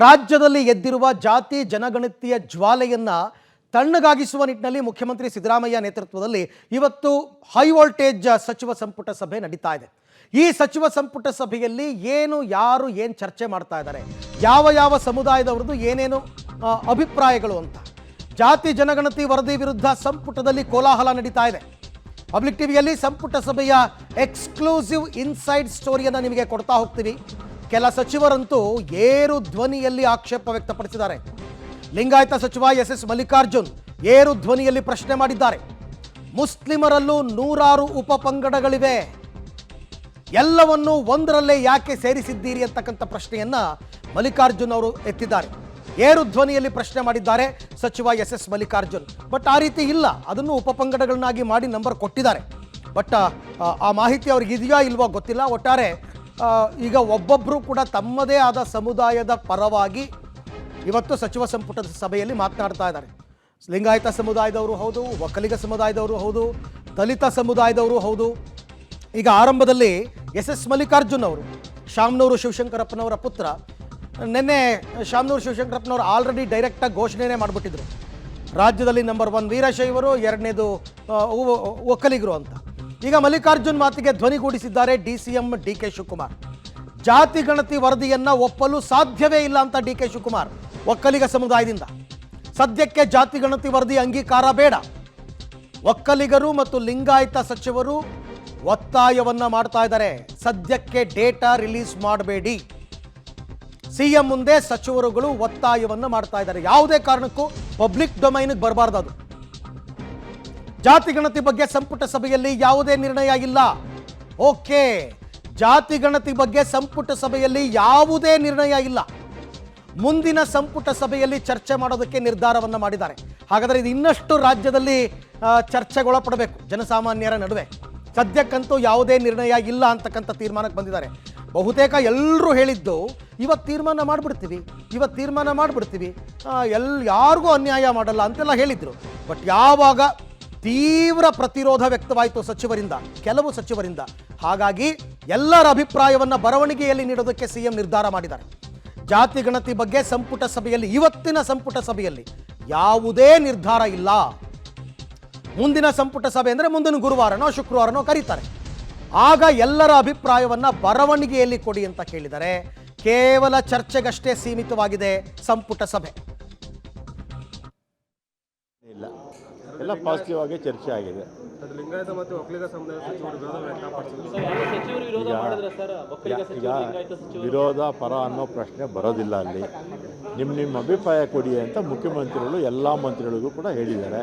ರಾಜ್ಯದಲ್ಲಿ ಎದ್ದಿರುವ ಜಾತಿ ಜನಗಣತಿಯ ಜ್ವಾಲೆಯನ್ನು ತಣ್ಣಗಾಗಿಸುವ ನಿಟ್ಟಿನಲ್ಲಿ ಮುಖ್ಯಮಂತ್ರಿ ಸಿದ್ದರಾಮಯ್ಯ ನೇತೃತ್ವದಲ್ಲಿ ಇವತ್ತು ಹೈ ವೋಲ್ಟೇಜ್ ಸಚಿವ ಸಂಪುಟ ಸಭೆ ನಡೀತಾ ಇದೆ. ಈ ಸಚಿವ ಸಂಪುಟ ಸಭೆಯಲ್ಲಿ ಯಾರು ಚರ್ಚೆ ಮಾಡ್ತಾ ಇದ್ದಾರೆ, ಯಾವ ಸಮುದಾಯದವರದ್ದು ಏನೇನು ಅಭಿಪ್ರಾಯಗಳು ಅಂತ. ಜಾತಿ ಜನಗಣತಿ ವರದಿ ವಿರುದ್ಧ ಸಂಪುಟದಲ್ಲಿ ಕೋಲಾಹಲ ನಡೀತಾ ಇದೆ. ಪಬ್ಲಿಕ್ ಟಿವಿಯಲ್ಲಿ ಸಂಪುಟ ಸಭೆಯ ಎಕ್ಸ್ಕ್ಲೂಸಿವ್ ಇನ್ಸೈಡ್ ಸ್ಟೋರಿಯನ್ನು ನಿಮಗೆ ಕೊಡ್ತಾ ಹೋಗ್ತೀವಿ. ಕೆಲ ಸಚಿವರಂತೂ ಏರು ಧ್ವನಿಯಲ್ಲಿ ಆಕ್ಷೇಪ ವ್ಯಕ್ತಪಡಿಸಿದ್ದಾರೆ. ಲಿಂಗಾಯತ ಸಚಿವ ಎಸ್ ಮಲ್ಲಿಕಾರ್ಜುನ್ ಏರು ಧ್ವನಿಯಲ್ಲಿ ಪ್ರಶ್ನೆ ಮಾಡಿದ್ದಾರೆ. ಮುಸ್ಲಿಮರಲ್ಲೂ ನೂರಾರು ಉಪಪಂಗಡಗಳಿವೆ, ಎಲ್ಲವನ್ನೂ ಒಂದರಲ್ಲೇ ಯಾಕೆ ಸೇರಿಸಿದ್ದೀರಿ ಅಂತಕ್ಕಂಥ ಪ್ರಶ್ನೆಯನ್ನ ಮಲ್ಲಿಕಾರ್ಜುನ್ ಅವರು ಎತ್ತಿದ್ದಾರೆ. ಏರು ಧ್ವನಿಯಲ್ಲಿ ಪ್ರಶ್ನೆ ಮಾಡಿದ್ದಾರೆ ಸಚಿವ ಎಸ್ ಮಲ್ಲಿಕಾರ್ಜುನ್. ಬಟ್ ಆ ರೀತಿ ಇಲ್ಲ, ಅದನ್ನು ಉಪಪಂಗಡಗಳನ್ನಾಗಿ ಮಾಡಿ ನಂಬರ್ ಕೊಟ್ಟಿದ್ದಾರೆ. ಬಟ್ ಆ ಮಾಹಿತಿ ಅವ್ರಿಗೆ ಇದೆಯಾ ಇಲ್ವೋ ಗೊತ್ತಿಲ್ಲ. ಒಟ್ಟಾರೆ ಈಗ ಒಬ್ಬೊಬ್ಬರು ಕೂಡ ತಮ್ಮದೇ ಆದ ಸಮುದಾಯದ ಪರವಾಗಿ ಇವತ್ತು ಸಚಿವ ಸಂಪುಟದ ಸಭೆಯಲ್ಲಿ ಮಾತನಾಡ್ತಾ ಇದ್ದಾರೆ. ಲಿಂಗಾಯತ ಸಮುದಾಯದವರು ಹೌದು, ಒಕ್ಕಲಿಗ ಸಮುದಾಯದವರು ಹೌದು, ದಲಿತ ಸಮುದಾಯದವರು ಹೌದು. ಈಗ ಆರಂಭದಲ್ಲಿ ಎಸ್ ಮಲ್ಲಿಕಾರ್ಜುನ್ ಅವರು, ಶಾಮನೂರು ಶಿವಶಂಕರಪ್ಪನವರ ಪುತ್ರ, ನಿನ್ನೆ ಶಾಮನೂರು ಶಿವಶಂಕರಪ್ಪನವರು ಆಲ್ರೆಡಿ ಡೈರೆಕ್ಟಾಗಿ ಘೋಷಣೆನೇ ಮಾಡಿಬಿಟ್ಟಿದ್ರು, ರಾಜ್ಯದಲ್ಲಿ ನಂಬರ್ 1 ವೀರಶೈವರು, 2ನೇದು ಒಕ್ಕಲಿಗರು ಅಂತ. ಈಗ ಮಲ್ಲಿಕಾರ್ಜುನ್ ಮಾತಿಗೆ ಧ್ವನಿಗೂಡಿಸಿದ್ದಾರೆ DCM DK ಶಿವಕುಮಾರ್. ಜಾತಿ ಗಣತಿ ವರದಿಯನ್ನು ಒಪ್ಪಲು ಸಾಧ್ಯವೇ ಇಲ್ಲ ಅಂತ DK ಶಿವಕುಮಾರ್ ಒಕ್ಕಲಿಗ ಸಮುದಾಯದಿಂದ. ಸದ್ಯಕ್ಕೆ ಜಾತಿ ಗಣತಿ ವರದಿ ಅಂಗೀಕಾರ ಬೇಡ. ಒಕ್ಕಲಿಗರು ಮತ್ತು ಲಿಂಗಾಯತ ಸಚಿವರು ಒತ್ತಾಯವನ್ನ ಮಾಡ್ತಾ ಇದ್ದಾರೆ, ಸದ್ಯಕ್ಕೆ ಡೇಟಾ ರಿಲೀಸ್ ಮಾಡಬೇಡಿ. CM ಮುಂದೆ ಸಚಿವರುಗಳು ಒತ್ತಾಯವನ್ನ ಮಾಡ್ತಾ ಇದ್ದಾರೆ. ಯಾವುದೇ ಕಾರಣಕ್ಕೂ ಪಬ್ಲಿಕ್ ಡೊಮೈನ್ಗೆ ಬರಬಾರ್ದು. ಅದು ಜಾತಿ ಗಣತಿ ಬಗ್ಗೆ ಸಂಪುಟ ಸಭೆಯಲ್ಲಿ ಯಾವುದೇ ನಿರ್ಣಯ ಇಲ್ಲ. ಓಕೆ, ಜಾತಿ ಗಣತಿ ಬಗ್ಗೆ ಸಂಪುಟ ಸಭೆಯಲ್ಲಿ ಯಾವುದೇ ನಿರ್ಣಯ ಇಲ್ಲ. ಮುಂದಿನ ಸಂಪುಟ ಸಭೆಯಲ್ಲಿ ಚರ್ಚೆ ಮಾಡೋದಕ್ಕೆ ನಿರ್ಧಾರವನ್ನು ಮಾಡಿದ್ದಾರೆ. ಹಾಗಾದರೆ ಇದು ಇನ್ನಷ್ಟು ರಾಜ್ಯದಲ್ಲಿ ಚರ್ಚೆಗೊಳಪಡಬೇಕು ಜನಸಾಮಾನ್ಯರ ನಡುವೆ. ಸದ್ಯಕ್ಕಂತೂ ಯಾವುದೇ ನಿರ್ಣಯ ಇಲ್ಲ ಅಂತಕ್ಕಂಥ ತೀರ್ಮಾನಕ್ಕೆ ಬಂದಿದ್ದಾರೆ. ಬಹುತೇಕ ಎಲ್ಲರೂ ಹೇಳಿದ್ದು ಇವತ್ತು ತೀರ್ಮಾನ ಮಾಡಿಬಿಡ್ತೀವಿ, ಯಾರಿಗೂ ಅನ್ಯಾಯ ಮಾಡಲ್ಲ ಅಂತೆಲ್ಲ ಹೇಳಿದ್ರು. ಬಟ್ ಯಾವಾಗ ತೀವ್ರ ಪ್ರತಿರೋಧ ವ್ಯಕ್ತವಾಯಿತು ಕೆಲವು ಸಚಿವರಿಂದ, ಹಾಗಾಗಿ ಎಲ್ಲರ ಅಭಿಪ್ರಾಯವನ್ನು ಬರವಣಿಗೆಯಲ್ಲಿ ನೀಡೋದಕ್ಕೆ CM ನಿರ್ಧಾರ ಮಾಡಿದ್ದಾರೆ. ಜಾತಿ ಗಣತಿ ಬಗ್ಗೆ ಇವತ್ತಿನ ಸಂಪುಟ ಸಭೆಯಲ್ಲಿ ಯಾವುದೇ ನಿರ್ಧಾರ ಇಲ್ಲ. ಮುಂದಿನ ಸಂಪುಟ ಸಭೆ ಅಂದರೆ ಮುಂದಿನ ಗುರುವಾರನೋ ಶುಕ್ರವಾರನೋ ಕರೀತಾರೆ. ಆಗ ಎಲ್ಲರ ಅಭಿಪ್ರಾಯವನ್ನು ಬರವಣಿಗೆಯಲ್ಲಿ ಕೊಡಿ ಅಂತ ಕೇಳಿದರೆ. ಕೇವಲ ಚರ್ಚೆಗಷ್ಟೇ ಸೀಮಿತವಾಗಿದೆ ಸಂಪುಟ ಸಭೆ. ಇಲ್ಲ, ಎಲ್ಲ ಪಾಸಿಟಿವ್ ಆಗಿ ಚರ್ಚೆ ಆಗಿದೆ. ಲಿಂಗಾಯತ ಮತ್ತು ಒಕ್ಕಲಿಗ ಸಮುದಾಯ ವಿರೋಧ ಪರ ಅನ್ನೋ ಪ್ರಶ್ನೆ ಬರೋದಿಲ್ಲ. ಅಲ್ಲಿ ನಿಮ್ಮ ಅಭಿಪ್ರಾಯ ಕೊಡಿ ಅಂತ ಮುಖ್ಯಮಂತ್ರಿಗಳು ಎಲ್ಲ ಮಂತ್ರಿಗಳಿಗೂ ಕೂಡ ಹೇಳಿದ್ದಾರೆ.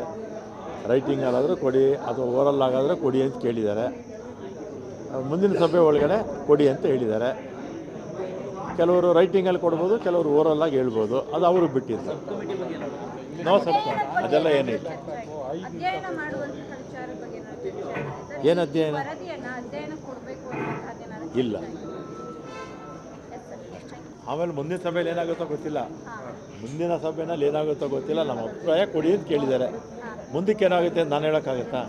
ರೈಟಿಂಗಲ್ಲಾದರೂ ಕೊಡಿ ಅಥವಾ ಓರಲ್ ಆಗಾದರೆ ಕೊಡಿ ಅಂತ ಕೇಳಿದ್ದಾರೆ. ಮುಂದಿನ ಸಭೆ ಒಳಗಡೆ ಕೊಡಿ ಅಂತ ಹೇಳಿದ್ದಾರೆ. ಕೆಲವರು ರೈಟಿಂಗಲ್ಲಿ ಕೊಡ್ಬೋದು, ಕೆಲವರು ಓರಲ್ಲಾಗಿ ಹೇಳ್ಬೋದು, ಅದು ಅವರು ಬಿಟ್ಟಿದ್ದು. ಅದೆಲ್ಲ ಏನಿಲ್ಲ. ಏನು ಅಧ್ಯಯನ ಇಲ್ಲ. ಆಮೇಲೆ ಮುಂದಿನ ಸಭೆಯಲ್ಲಿ ಏನಾಗುತ್ತೋ ಗೊತ್ತಿಲ್ಲ. ಮುಂದಿನ ಸಭೆಯಲ್ಲಿ ಏನಾಗುತ್ತೋ ಗೊತ್ತಿಲ್ಲ. ನಮ್ಮ ಅಭಿಪ್ರಾಯ ಕೊಡಿ ಅಂತ ಕೇಳಿದ್ದಾರೆ. ಮುಂದಕ್ಕೆ ಏನಾಗುತ್ತೆ ಅಂತ ನಾನು ಹೇಳೋಕ್ಕಾಗತ್ತಾ?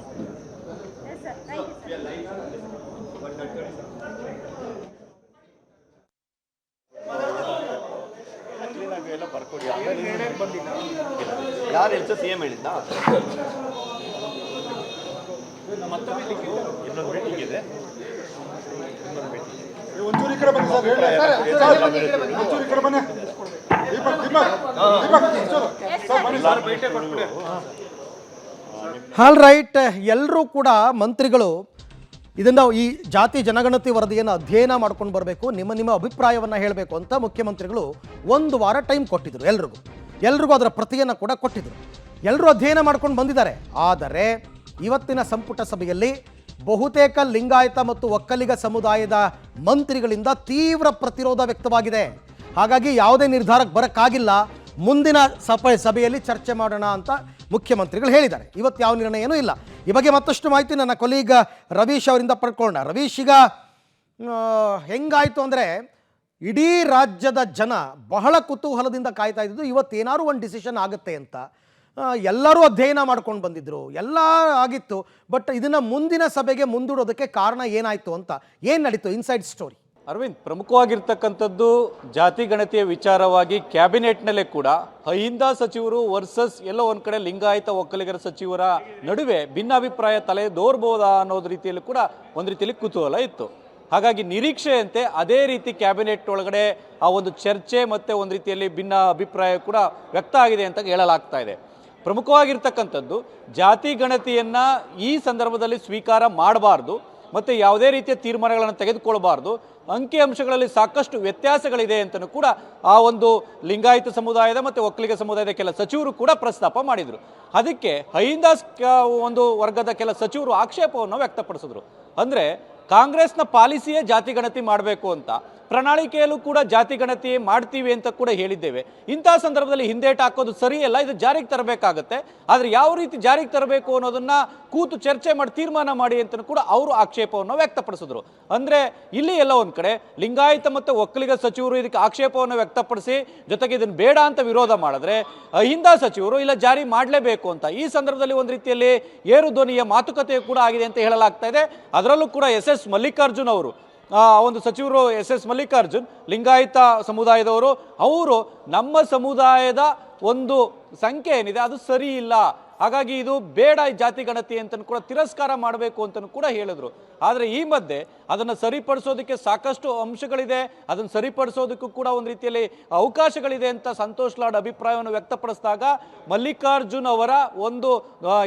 ಎಲ್ಲ ಬರ್ಕೊಡಿ. ಯಾರು ಹೇಳ್ತಾ CM ಹೇಳಿದ್ದ? ಇನ್ನೊಂದು ಮೀಟಿಂಗ್ ಇದೆ. ಒಂಚೂರು ಈ ಕಡೆ ಬನ್ನಿ ಸರ್. ಆಲ್ ರೈಟ್, ಎಲ್ಲರೂ ಕೂಡ ಮಂತ್ರಿಗಳು ಇದನ್ನು ಈ ಜಾತಿ ಜನಗಣತಿ ವರದಿಯನ್ನು ಅಧ್ಯಯನ ಮಾಡ್ಕೊಂಡು ಬರಬೇಕು, ನಿಮ್ಮ ಅಭಿಪ್ರಾಯವನ್ನು ಹೇಳಬೇಕು ಅಂತ ಮುಖ್ಯಮಂತ್ರಿಗಳು 1 ವಾರ ಟೈಮ್ ಕೊಟ್ಟಿದ್ರು. ಎಲ್ರಿಗೂ ಅದರ ಪ್ರತಿಯನ್ನು ಕೂಡ ಕೊಟ್ಟಿದ್ರು. ಎಲ್ಲರೂ ಅಧ್ಯಯನ ಮಾಡ್ಕೊಂಡು ಬಂದಿದ್ದಾರೆ. ಆದರೆ ಇವತ್ತಿನ ಸಂಪುಟ ಸಭೆಯಲ್ಲಿ ಬಹುತೇಕ ಲಿಂಗಾಯತ ಮತ್ತು ಒಕ್ಕಲಿಗ ಸಮುದಾಯದ ಮಂತ್ರಿಗಳಿಂದ ತೀವ್ರ ಪ್ರತಿರೋಧ ವ್ಯಕ್ತವಾಗಿದೆ. ಹಾಗಾಗಿ ಯಾವುದೇ ನಿರ್ಧಾರಕ್ಕೆ ಬರೋಕ್ಕಾಗಿಲ್ಲ. ಮುಂದಿನ ಸಭೆಯಲ್ಲಿ ಚರ್ಚೆ ಮಾಡೋಣ ಅಂತ ಮುಖ್ಯಮಂತ್ರಿಗಳು ಹೇಳಿದ್ದಾರೆ. ಇವತ್ತು ಯಾವ ನಿರ್ಣಯನೂ ಇಲ್ಲ. ಈ ಬಗ್ಗೆ ಮತ್ತಷ್ಟು ಮಾಹಿತಿ ನನ್ನ ಕೊಲೀಗ್ ರವೀಶ್ ಅವರಿಂದ ಪಡ್ಕೊಳ್ಳೋಣ. ರವೀಶ್, ಈಗ ಹೆಂಗಾಯಿತು ಅಂದರೆ ಇಡೀ ರಾಜ್ಯದ ಜನ ಬಹಳ ಕುತೂಹಲದಿಂದ ಕಾಯ್ತಾ ಇದ್ದಿದ್ದು ಇವತ್ತೇನಾದ್ರು ಒಂದು ಡಿಸಿಷನ್ ಆಗುತ್ತೆ ಅಂತ. ಎಲ್ಲರೂ ಅಧ್ಯಯನ ಮಾಡ್ಕೊಂಡು ಬಂದಿದ್ರು, ಎಲ್ಲ ಆಗಿತ್ತು. ಬಟ್ ಇದನ್ನು ಮುಂದಿನ ಸಭೆಗೆ ಮುಂದೂಡೋದಕ್ಕೆ ಕಾರಣ ಏನಾಯಿತು ಅಂತ, ಏನು ನಡೀತು ಇನ್ಸೈಡ್ ಸ್ಟೋರಿ? ಅರವಿಂದ್, ಪ್ರಮುಖವಾಗಿರ್ತಕ್ಕಂಥದ್ದು ಜಾತಿ ಗಣತಿಯ ವಿಚಾರವಾಗಿ ಕ್ಯಾಬಿನೆಟ್ನಲ್ಲೇ ಕೂಡ ಅಹಿಂದ ಸಚಿವರು ವರ್ಸಸ್ ಎಲ್ಲೋ ಒಂದು ಕಡೆ ಲಿಂಗಾಯತ ಒಕ್ಕಲಿಗರ ಸಚಿವರ ನಡುವೆ ಭಿನ್ನಾಭಿಪ್ರಾಯ ತಲೆದೋರ್ಬೋದಾ ಅನ್ನೋದು ರೀತಿಯಲ್ಲಿ ಕೂಡ ಒಂದು ರೀತಿಯಲ್ಲಿ ಕುತೂಹಲ ಇತ್ತು. ಹಾಗಾಗಿ ನಿರೀಕ್ಷೆಯಂತೆ ಅದೇ ರೀತಿ ಕ್ಯಾಬಿನೆಟ್ ಒಳಗಡೆ ಆ ಒಂದು ಚರ್ಚೆ ಮತ್ತು ಒಂದು ರೀತಿಯಲ್ಲಿ ಭಿನ್ನ ಅಭಿಪ್ರಾಯ ಕೂಡ ವ್ಯಕ್ತ ಆಗಿದೆ ಅಂತ ಹೇಳಲಾಗ್ತಾ ಇದೆ. ಪ್ರಮುಖವಾಗಿರ್ತಕ್ಕಂಥದ್ದು ಜಾತಿ ಗಣತಿಯನ್ನು ಈ ಸಂದರ್ಭದಲ್ಲಿ ಸ್ವೀಕಾರ ಮಾಡಬಾರ್ದು ಮತ್ತು ಯಾವುದೇ ರೀತಿಯ ತೀರ್ಮಾನಗಳನ್ನು ತೆಗೆದುಕೊಳ್ಬಾರ್ದು, ಅಂಕಿಅಂಶಗಳಲ್ಲಿ ಸಾಕಷ್ಟು ವ್ಯತ್ಯಾಸಗಳಿದೆ ಅಂತಲೂ ಕೂಡ ಆ ಒಂದು ಲಿಂಗಾಯತ ಸಮುದಾಯದ ಮತ್ತು ಒಕ್ಕಲಿಗ ಸಮುದಾಯದ ಕೆಲ ಸಚಿವರು ಕೂಡ ಪ್ರಸ್ತಾಪ ಮಾಡಿದರು. ಅದಕ್ಕೆ ಅಹಿಂದ ಒಂದು ವರ್ಗದ ಕೆಲ ಸಚಿವರು ಆಕ್ಷೇಪವನ್ನು ವ್ಯಕ್ತಪಡಿಸಿದ್ರು. ಅಂದರೆ ಕಾಂಗ್ರೆಸ್ನ ಪಾಲಿಸಿಯೇ ಜಾತಿ ಗಣತಿ ಮಾಡಬೇಕು ಅಂತ, ಪ್ರಣಾಳಿಕೆಯಲ್ಲೂ ಕೂಡ ಜಾತಿ ಗಣತಿ ಮಾಡ್ತೀವಿ ಅಂತ ಕೂಡ ಹೇಳಿದ್ದೇವೆ. ಇಂತಹ ಸಂದರ್ಭದಲ್ಲಿ ಹಿಂದೇಟು ಹಾಕೋದು ಸರಿಯಲ್ಲ, ಇದು ಜಾರಿಗೆ ತರಬೇಕಾಗತ್ತೆ. ಆದರೆ ಯಾವ ರೀತಿ ಜಾರಿಗೆ ತರಬೇಕು ಅನ್ನೋದನ್ನ ಕೂತು ಚರ್ಚೆ ಮಾಡಿ ತೀರ್ಮಾನ ಮಾಡಿ ಅಂತ ಕೂಡ ಅವರು ಆಕ್ಷೇಪವನ್ನು ವ್ಯಕ್ತಪಡಿಸಿದ್ರು. ಅಂದರೆ ಇಲ್ಲಿ ಎಲ್ಲ ಒಂದು ಕಡೆ ಲಿಂಗಾಯತ ಮತ್ತು ಒಕ್ಕಲಿಗ ಸಚಿವರು ಇದಕ್ಕೆ ಆಕ್ಷೇಪವನ್ನು ವ್ಯಕ್ತಪಡಿಸಿ ಜೊತೆಗೆ ಇದನ್ನು ಬೇಡ ಅಂತ ವಿರೋಧ ಮಾಡಿದ್ರೆ ಅಹಿಂದ ಸಚಿವರು ಇಲ್ಲ ಜಾರಿ ಮಾಡಲೇಬೇಕು ಅಂತ ಈ ಸಂದರ್ಭದಲ್ಲಿ ಒಂದು ರೀತಿಯಲ್ಲಿ ಏರು ಧ್ವನಿಯ ಮಾತುಕತೆ ಕೂಡ ಆಗಿದೆ ಅಂತ ಹೇಳಲಾಗ್ತಾ ಇದೆ. ಅದರಲ್ಲೂ ಕೂಡ ಎಸ್ ಮಲ್ಲಿಕಾರ್ಜುನ್ ಅವರು ಒಂದು ಸಚಿವರು ಎಸ್ ಮಲ್ಲಿಕಾರ್ಜುನ್ ಲಿಂಗಾಯತ ಸಮುದಾಯದವರು, ಅವರು ನಮ್ಮ ಸಮುದಾಯದ ಒಂದು ಸಂಖ್ಯೆ ಏನಿದೆ ಅದು ಸರಿ ಇಲ್ಲ, ಹಾಗಾಗಿ ಇದು ಬೇಡ ಈ ಜಾತಿ ಗಣತಿ ಅಂತ ಕೂಡ ತಿರಸ್ಕಾರ ಮಾಡಬೇಕು ಅಂತ ಕೂಡ ಹೇಳಿದ್ರು. ಆದರೆ ಈ ಮಧ್ಯೆ ಅದನ್ನು ಸರಿಪಡಿಸೋದಕ್ಕೆ ಸಾಕಷ್ಟು ಅಂಶಗಳಿದೆ, ಅದನ್ನು ಸರಿಪಡಿಸೋದಕ್ಕೂ ಕೂಡ ಒಂದು ರೀತಿಯಲ್ಲಿ ಅವಕಾಶಗಳಿದೆ ಅಂತ ಸಂತೋಷ್ ಲಾಡ್ ಅಭಿಪ್ರಾಯವನ್ನು ವ್ಯಕ್ತಪಡಿಸಿದಾಗ ಮಲ್ಲಿಕಾರ್ಜುನ್ ಅವರ ಒಂದು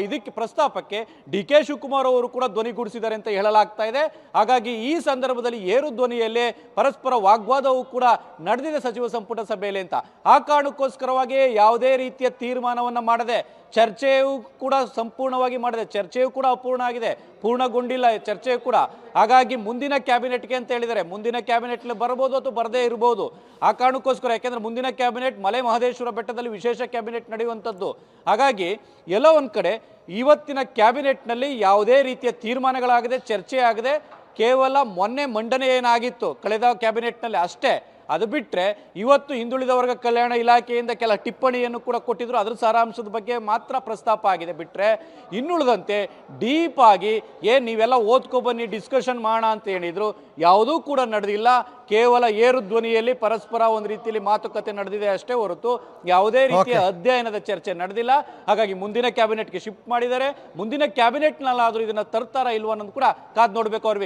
ಇದಕ್ಕೆ ಪ್ರಸ್ತಾಪಕ್ಕೆ ಡಿ ಕೆ ಶಿವಕುಮಾರ್ ಅವರು ಕೂಡ ಧ್ವನಿಗೂಡಿಸಿದ್ದಾರೆ ಅಂತ ಹೇಳಲಾಗ್ತಾ ಇದೆ. ಹಾಗಾಗಿ ಈ ಸಂದರ್ಭದಲ್ಲಿ ಏರು ಧ್ವನಿಯಲ್ಲೇ ಪರಸ್ಪರ ವಾಗ್ವಾದವೂ ಕೂಡ ನಡೆದಿದೆ ಸಚಿವ ಸಂಪುಟ ಸಭೆಯಲ್ಲಿ ಅಂತ. ಆ ಕಾರಣಕ್ಕೋಸ್ಕರವಾಗಿ ಯಾವುದೇ ರೀತಿಯ ತೀರ್ಮಾನವನ್ನು ಮಾಡದೆ ಚರ್ಚೆಯೂ ಕೂಡ ಸಂಪೂರ್ಣವಾಗಿ ಮಾಡಿದೆ, ಚರ್ಚೆಯೂ ಕೂಡ ಅಪೂರ್ಣ ಆಗಿದೆ, ಪೂರ್ಣಗೊಂಡಿಲ್ಲ ಚರ್ಚೆಯೂ ಕೂಡ. ಹಾಗಾಗಿ ಮುಂದಿನ ಕ್ಯಾಬಿನೆಟ್ಗೆ ಅಂತ ಹೇಳಿದರೆ ಮುಂದಿನ ಕ್ಯಾಬಿನೆಟ್ ಬರ್ಬೋದು ಅಥವಾ ಬರದೇ ಇರ್ಬೋದು. ಆ ಕಾರಣಕ್ಕೋಸ್ಕರ ಯಾಕೆಂದ್ರೆ ಮುಂದಿನ ಕ್ಯಾಬಿನೆಟ್ ಮಲೆ ಮಹದೇಶ್ವರ ಬೆಟ್ಟದಲ್ಲಿ ವಿಶೇಷ ಕ್ಯಾಬಿನೆಟ್ ನಡೆಯುವಂಥದ್ದು. ಹಾಗಾಗಿ ಎಲ್ಲ ಒಂದು ಕಡೆ ಇವತ್ತಿನ ಕ್ಯಾಬಿನೆಟ್ನಲ್ಲಿ ಯಾವುದೇ ರೀತಿಯ ತೀರ್ಮಾನಗಳಾಗದೆ ಚರ್ಚೆ ಆಗದೆ ಕೇವಲ ಮೊನ್ನೆ ಮಂಡನೆ ಏನಾಗಿತ್ತು ಕಳೆದ ಕ್ಯಾಬಿನೆಟ್ನಲ್ಲಿ ಅಷ್ಟೇ, ಅದು ಬಿಟ್ಟರೆ ಇವತ್ತು ಹಿಂದುಳಿದ ವರ್ಗ ಕಲ್ಯಾಣ ಇಲಾಖೆಯಿಂದ ಕೆಲ ಟಿಪ್ಪಣಿಯನ್ನು ಕೂಡ ಕೊಟ್ಟಿದ್ರು, ಅದರ ಸಾರಾಂಶದ ಬಗ್ಗೆ ಮಾತ್ರ ಪ್ರಸ್ತಾಪ ಆಗಿದೆ. ಬಿಟ್ಟರೆ ಇನ್ನುಳಿದಂತೆ ಡೀಪ್ ಆಗಿ ನೀವೆಲ್ಲ ಓದ್ಕೊಬನ್ನಿ ಡಿಸ್ಕಷನ್ ಮಾಡೋಣ ಅಂತ ಹೇಳಿದ್ರು, ಯಾವುದೂ ಕೂಡ ನಡೆದಿಲ್ಲ. ಕೇವಲ ಏರು ಧ್ವನಿಯಲ್ಲಿ ಪರಸ್ಪರ ಒಂದು ರೀತಿಯಲ್ಲಿ ಮಾತುಕತೆ ನಡೆದಿದೆ ಅಷ್ಟೇ ಹೊರತು ಯಾವುದೇ ರೀತಿಯ ಅಧ್ಯಯನದ ಚರ್ಚೆ ನಡೆದಿಲ್ಲ. ಹಾಗಾಗಿ ಮುಂದಿನ ಕ್ಯಾಬಿನೆಟ್ಗೆ ಶಿಫ್ಟ್ ಮಾಡಿದ್ದಾರೆ. ಮುಂದಿನ ಕ್ಯಾಬಿನೆಟ್ನಲ್ಲಾದರೂ ಇದನ್ನು ತರ್ತಾರಾ ಇಲ್ವಾ ಅನ್ನೋದು ಕೂಡ ಕಾದು ನೋಡಬೇಕು. ಅರವಿಂದ್.